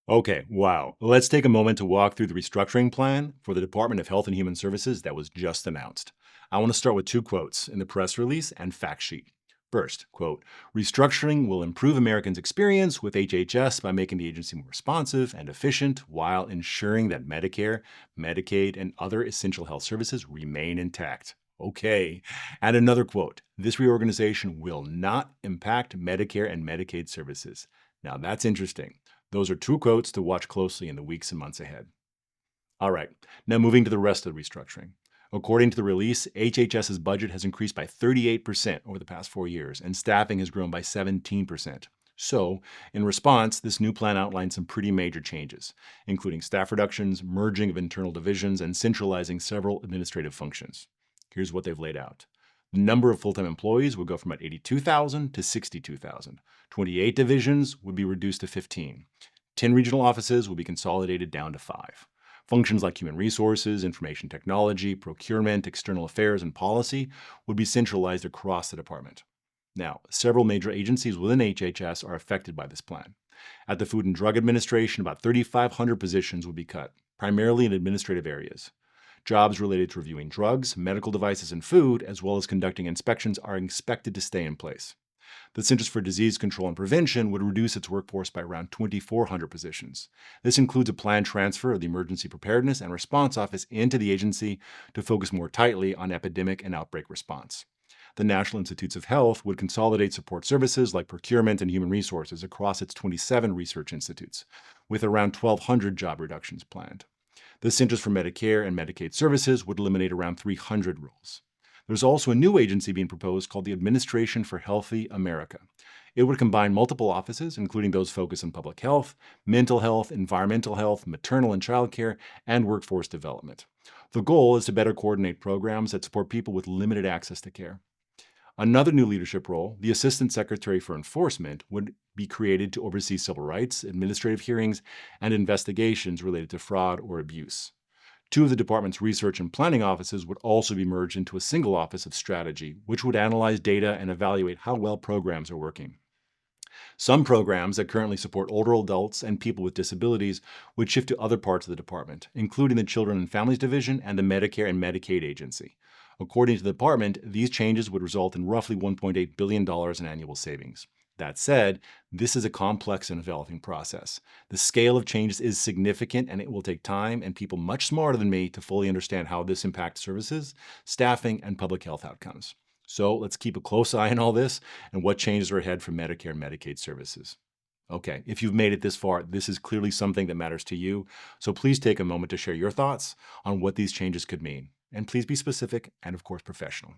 Okay, wow. Let's take a moment to walk through the restructuring plan for the Department of Health and Human Services that was just announced. I want to start with two quotes in the press release and fact sheet. First, quote, restructuring will improve Americans' experience with HHS by making the agency more responsive and efficient while ensuring that Medicare, Medicaid, and other essential health services remain intact. Okay. And another quote, this reorganization will not impact Medicare and Medicaid services. Now that's interesting. Those are two quotes to watch closely in the weeks and months ahead. All right, now moving to the rest of the restructuring. According to the release, HHS's budget has increased by 38% over the past 4 years, and staffing has grown by 17%. So, in response, this new plan outlines some pretty major changes, including staff reductions, merging of internal divisions, and centralizing several administrative functions. Here's what they've laid out. The number of full-time employees would go from about 82,000 to 62,000. 28 divisions would be reduced to 15. 10 regional offices will be consolidated down to 5. Functions like human resources, information technology, procurement, external affairs, and policy would be centralized across the department. Now, several major agencies within HHS are affected by this plan. At the Food and Drug Administration, about 3,500 positions will be cut, primarily in administrative areas. Jobs related to reviewing drugs, medical devices, and food, as well as conducting inspections, are expected to stay in place. The Centers for Disease Control and Prevention would reduce its workforce by around 2,400 positions. This includes a planned transfer of the Emergency Preparedness and Response Office into the agency to focus more tightly on epidemic and outbreak response. The National Institutes of Health would consolidate support services like procurement and human resources across its 27 research institutes, with around 1,200 job reductions planned. The Centers for Medicare and Medicaid Services would eliminate around 300 roles. There's also a new agency being proposed called the Administration for Healthy America. It would combine multiple offices, including those focused on public health, mental health, environmental health, maternal and child care, and workforce development. The goal is to better coordinate programs that support people with limited access to care. Another new leadership role, the Assistant Secretary for Enforcement, would be created to oversee civil rights, administrative hearings, and investigations related to fraud or abuse. Two of the department's research and planning offices would also be merged into a single office of strategy, which would analyze data and evaluate how well programs are working. Some programs that currently support older adults and people with disabilities would shift to other parts of the department, including the Children and Families Division and the Medicare and Medicaid Agency. According to the department, these changes would result in roughly $1.8 billion in annual savings. That said, this is a complex and developing process. The scale of changes is significant and it will take time and people much smarter than me to fully understand how this impacts services, staffing, and public health outcomes. So let's keep a close eye on all this and what changes are ahead for Medicare and Medicaid services. Okay, if you've made it this far, this is clearly something that matters to you. So please take a moment to share your thoughts on what these changes could mean. And please be specific and, of course, professional.